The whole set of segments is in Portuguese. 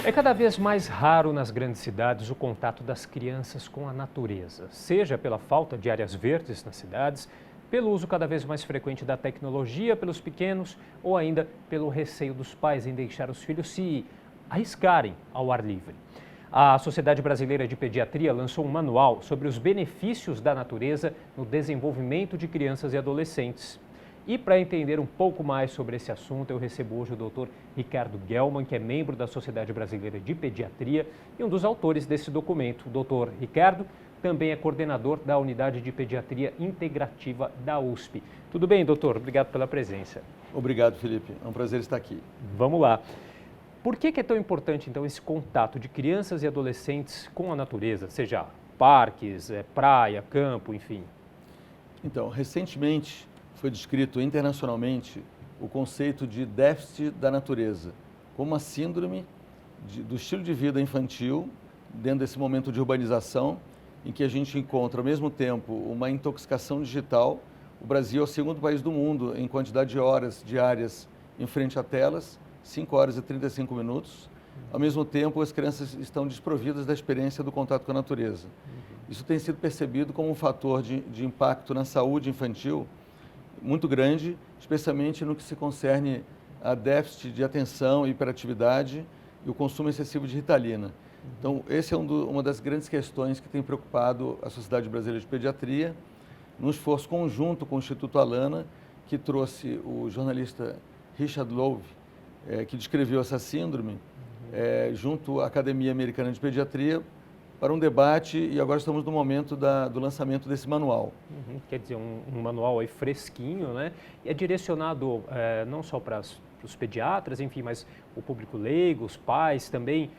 É cada vez mais raro nas grandes cidades o contato das crianças com a natureza, seja pela falta de áreas verdes nas cidades, pelo uso cada vez mais frequente da tecnologia pelos pequenos ou ainda pelo receio dos pais em deixar os filhos se arriscarem ao ar livre. A Sociedade Brasileira de Pediatria lançou um manual sobre os benefícios da natureza no desenvolvimento de crianças e adolescentes. E para entender um pouco mais sobre esse assunto, eu recebo hoje o Dr. Ricardo Gelman, que é membro da Sociedade Brasileira de Pediatria e um dos autores desse documento. O Dr. Ricardo também é coordenador da Unidade de Pediatria Integrativa da USP. Tudo bem, doutor? Obrigado pela presença. Obrigado, Felipe. É um prazer estar aqui. Vamos lá. Por que é tão importante, então, esse contato de crianças e adolescentes com a natureza, seja parques, praia, campo, enfim? Então, recentemente foi descrito internacionalmente o conceito de déficit da natureza, como uma síndrome do estilo de vida infantil, dentro desse momento de urbanização, em que a gente encontra, ao mesmo tempo, uma intoxicação digital. O Brasil é o segundo país do mundo em quantidade de horas diárias em frente a telas, 5 horas e 35 minutos. Ao mesmo tempo, as crianças estão desprovidas da experiência do contato com a natureza. Isso tem sido percebido como um fator de impacto na saúde infantil muito grande, especialmente no que se concerne a déficit de atenção, hiperatividade e o consumo excessivo de Ritalina. Então, essa é uma das grandes questões que tem preocupado a Sociedade Brasileira de Pediatria, num esforço conjunto com o Instituto Alana, que trouxe o jornalista Richard Louv, que descreveu essa síndrome, junto à Academia Americana de Pediatria, para um debate, e agora estamos no momento do lançamento desse manual. Quer dizer, um manual aí fresquinho, né? E é direcionado não só para os pediatras, enfim, mas o público leigo, os pais também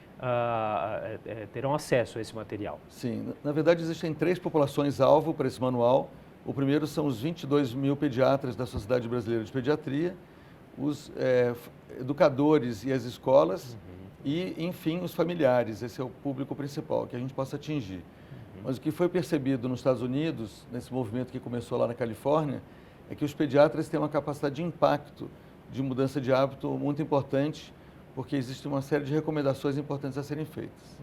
terão acesso a esse material. Sim, na verdade existem 3 populações-alvo para esse manual. O primeiro são os 22 mil pediatras da Sociedade Brasileira de Pediatria, os educadores e as escolas, e, enfim, os familiares. Esse é o público principal que a gente possa atingir. Mas o que foi percebido nos Estados Unidos, nesse movimento que começou lá na Califórnia, é que os pediatras têm uma capacidade de impacto, de mudança de hábito muito importante, porque existe uma série de recomendações importantes a serem feitas.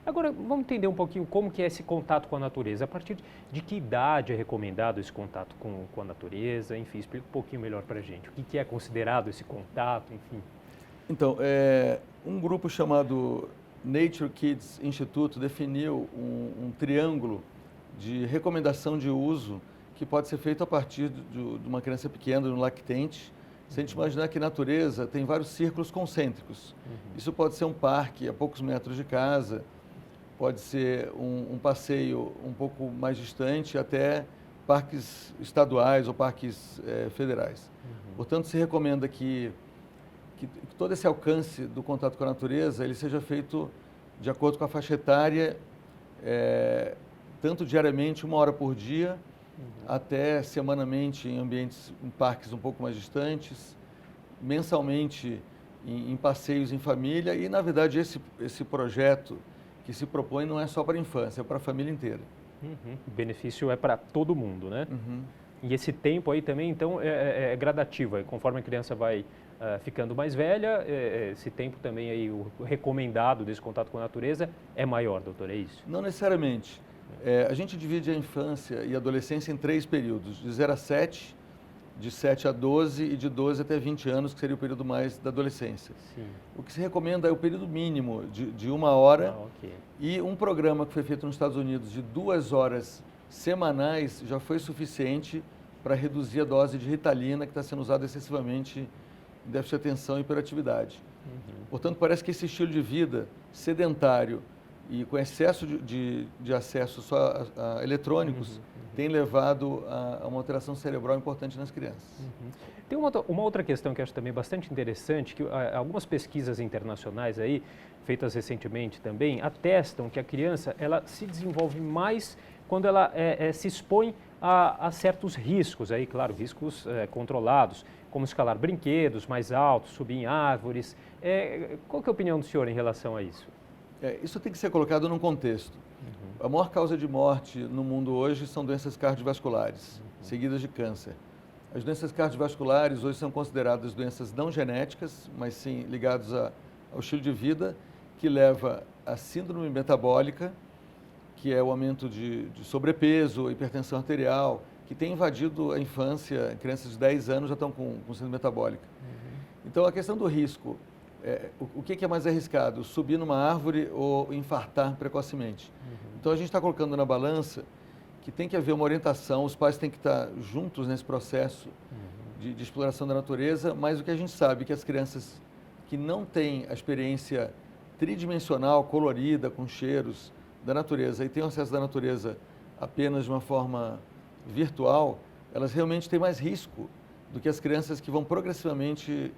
Agora, vamos entender um pouquinho como que é esse contato com a natureza. A partir de que idade é recomendado esse contato com a natureza? Enfim, explica um pouquinho melhor para a gente. O que é considerado esse contato, enfim? Então, um grupo chamado Nature Kids Institute definiu um triângulo de recomendação de uso que pode ser feito a partir de uma criança pequena, de um lactente. Se a gente imaginar que a natureza tem vários círculos concêntricos. Isso pode ser um parque a poucos metros de casa, pode ser um passeio um pouco mais distante, até parques estaduais ou parques federais. Portanto, se recomenda que todo esse alcance do contato com a natureza ele seja feito de acordo com a faixa etária, tanto diariamente, 1 hora por dia, até semanalmente em parques um pouco mais distantes, mensalmente em passeios em família. E, na verdade, esse projeto que se propõe não é só para a infância, é para a família inteira. O benefício é para todo mundo, né? E esse tempo aí também, então, é gradativo. Conforme a criança vai ficando mais velha, esse tempo também aí, o recomendado desse contato com a natureza é maior, doutor, é isso? Não necessariamente. A gente divide a infância e a adolescência em 3 períodos, de 0 a 7, de 7 a 12 e de 12 até 20 anos, que seria o período mais da adolescência. Sim. O que se recomenda é o período mínimo de 1 hora, e um programa que foi feito nos Estados Unidos de 2 horas semanais já foi suficiente para reduzir a dose de Ritalina que está sendo usada excessivamente em déficit de atenção e hiperatividade. Portanto, parece que esse estilo de vida sedentário e com excesso de acesso só a eletrônicos tem levado a uma alteração cerebral importante nas crianças. Tem uma outra questão que eu acho também bastante interessante, que algumas pesquisas internacionais aí, feitas recentemente também, atestam que a criança ela se desenvolve mais quando ela se expõe a certos riscos, aí, claro, riscos controlados, como escalar brinquedos mais altos, subir em árvores. Qual que é a opinião do senhor em relação a isso? Isso tem que ser colocado num contexto. A maior causa de morte no mundo hoje são doenças cardiovasculares, seguidas de câncer. As doenças cardiovasculares hoje são consideradas doenças não genéticas, mas sim ligadas ao estilo de vida, que leva à síndrome metabólica, que é o aumento de sobrepeso, hipertensão arterial, que tem invadido a infância. Crianças de 10 anos já estão com síndrome metabólica. Então, a questão do risco, o que é mais arriscado? Subir numa árvore ou infartar precocemente? Então, a gente está colocando na balança que tem que haver uma orientação, os pais têm que estar juntos nesse processo de exploração da natureza, mas o que a gente sabe é que as crianças que não têm a experiência tridimensional, colorida, com cheiros da natureza e têm acesso da natureza apenas de uma forma virtual, elas realmente têm mais risco do que as crianças que vão progressivamente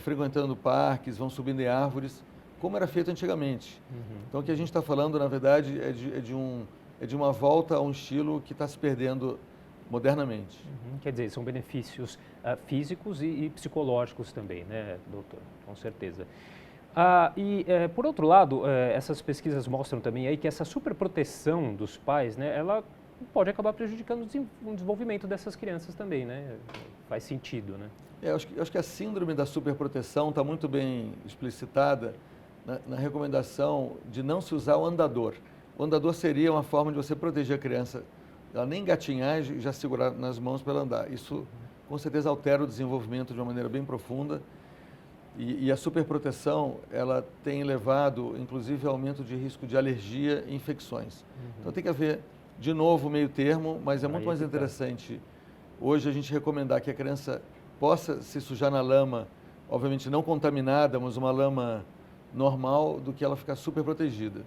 frequentando parques, vão subindo em árvores, como era feito antigamente. Então, o que a gente está falando, na verdade, é de uma volta a um estilo que está se perdendo modernamente. Quer dizer, são benefícios físicos e psicológicos também, né, doutor? Com certeza. Por outro lado, essas pesquisas mostram também aí que essa superproteção dos pais, né, ela pode acabar prejudicando o desenvolvimento dessas crianças também, né? Faz sentido, né? Acho que a síndrome da superproteção está muito bem explicitada na recomendação de não se usar o andador. O andador seria uma forma de você proteger a criança, ela nem engatinhar e já segurar nas mãos para ela andar. Isso, com certeza, altera o desenvolvimento de uma maneira bem profunda. E a superproteção, ela tem levado, inclusive, ao aumento de risco de alergia e infecções. Então, tem que haver, de novo, meio termo, mas é muito mais interessante hoje a gente recomendar que a criança possa se sujar na lama, obviamente não contaminada, mas uma lama normal, do que ela ficar super protegida.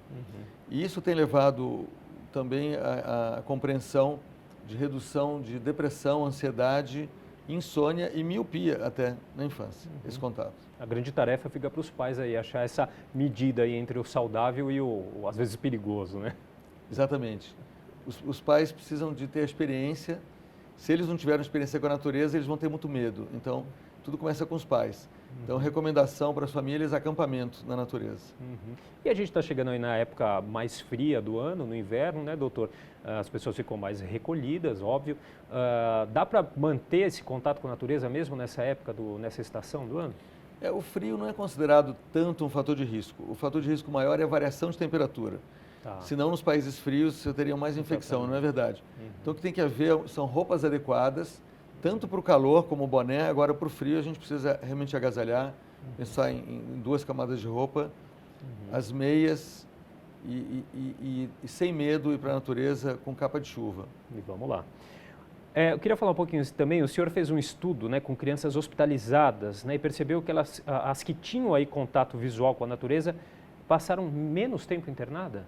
E isso tem levado também a compreensão de redução de depressão, ansiedade, insônia e miopia até na infância, esse contato. A grande tarefa fica para os pais aí, achar essa medida aí entre o saudável e o às vezes, perigoso, né? Exatamente. Os pais precisam de ter a experiência. Se eles não tiveram experiência com a natureza, eles vão ter muito medo. Então, tudo começa com os pais. Então, recomendação para as famílias, acampamento na natureza. E a gente está chegando aí na época mais fria do ano, no inverno, né, doutor? As pessoas ficam mais recolhidas, óbvio. Dá para manter esse contato com a natureza mesmo nessa época, nessa estação do ano? O frio não é considerado tanto um fator de risco. O fator de risco maior é a variação de temperatura. Senão, nos países frios, você teria mais infecção, não é verdade? Então, o que tem que haver são roupas adequadas, tanto para o calor como o boné. Agora, para o frio, a gente precisa realmente agasalhar, pensar em 2 camadas de roupa, as meias e sem medo ir para a natureza com capa de chuva. E vamos lá. Eu queria falar um pouquinho também, o senhor fez um estudo, né, com crianças hospitalizadas, né, e percebeu que as que tinham aí contato visual com a natureza passaram menos tempo internadas?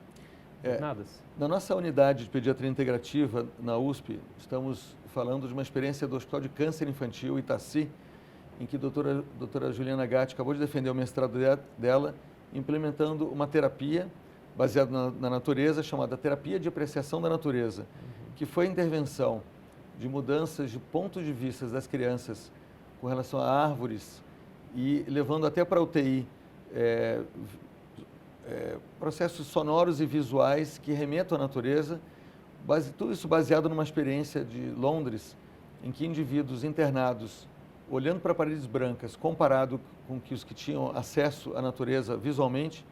Na nossa unidade de pediatria integrativa, na USP, estamos falando de uma experiência do Hospital de Câncer Infantil, Itaci, em que a doutora Juliana Gatti acabou de defender o mestrado dela, implementando uma terapia baseada na natureza, chamada terapia de apreciação da natureza, que foi a intervenção de mudanças de ponto de vista das crianças com relação a árvores e levando até para a UTI processos sonoros e visuais que remetam à natureza, tudo isso baseado numa experiência de Londres, em que indivíduos internados, olhando para paredes brancas, comparado com que os que tinham acesso à natureza visualmente,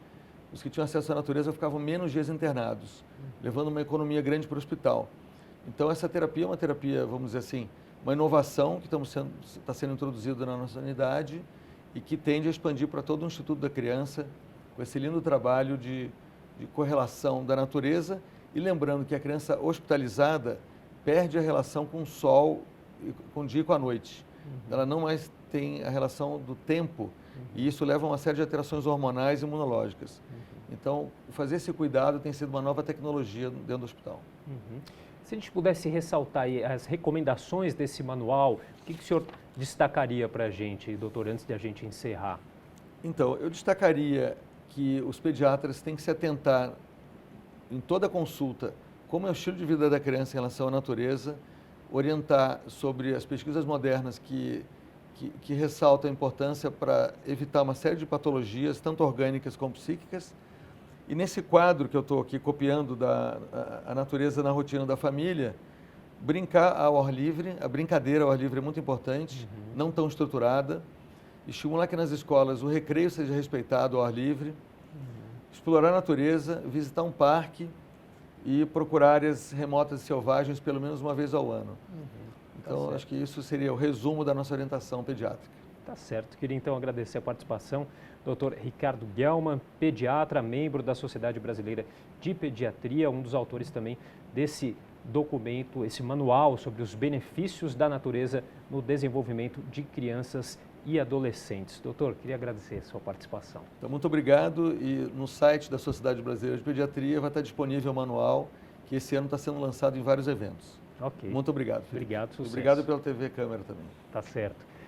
os que tinham acesso à natureza ficavam menos dias internados, levando uma economia grande para o hospital. Então, essa terapia é uma terapia, vamos dizer assim, uma inovação que está sendo introduzida na nossa unidade e que tende a expandir para todo o Instituto da Criança, com esse lindo trabalho de correlação da natureza, e lembrando que a criança hospitalizada perde a relação com o sol, com o dia e com a noite. Ela não mais tem a relação do tempo, e isso leva a uma série de alterações hormonais e imunológicas. Então, fazer esse cuidado tem sido uma nova tecnologia dentro do hospital. Se a gente pudesse ressaltar aí as recomendações desse manual, o que o senhor destacaria para a gente, doutor, antes de a gente encerrar? Então, eu destacaria que os pediatras têm que se atentar em toda consulta como é o estilo de vida da criança em relação à natureza, orientar sobre as pesquisas modernas que ressaltam a importância para evitar uma série de patologias, tanto orgânicas como psíquicas. E nesse quadro que eu estou aqui copiando a natureza na rotina da família, brincar ao ar livre, a brincadeira ao ar livre é muito importante, não tão estruturada, estimular que nas escolas o recreio seja respeitado ao ar livre, explorar a natureza, visitar um parque e procurar áreas remotas e selvagens pelo menos uma vez ao ano. Então, acho que isso seria o resumo da nossa orientação pediátrica. Tá certo. Queria então agradecer a participação do Dr. Ricardo Gelman, pediatra, membro da Sociedade Brasileira de Pediatria, um dos autores também desse documento, esse manual sobre os benefícios da natureza no desenvolvimento de crianças e adolescentes. Doutor, queria agradecer a sua participação. Então, muito obrigado, e no site da Sociedade Brasileira de Pediatria vai estar disponível o manual, que esse ano está sendo lançado em vários eventos. Ok. Muito obrigado, Felipe. Obrigado, sucesso. Obrigado pela TV Câmara também. Tá certo.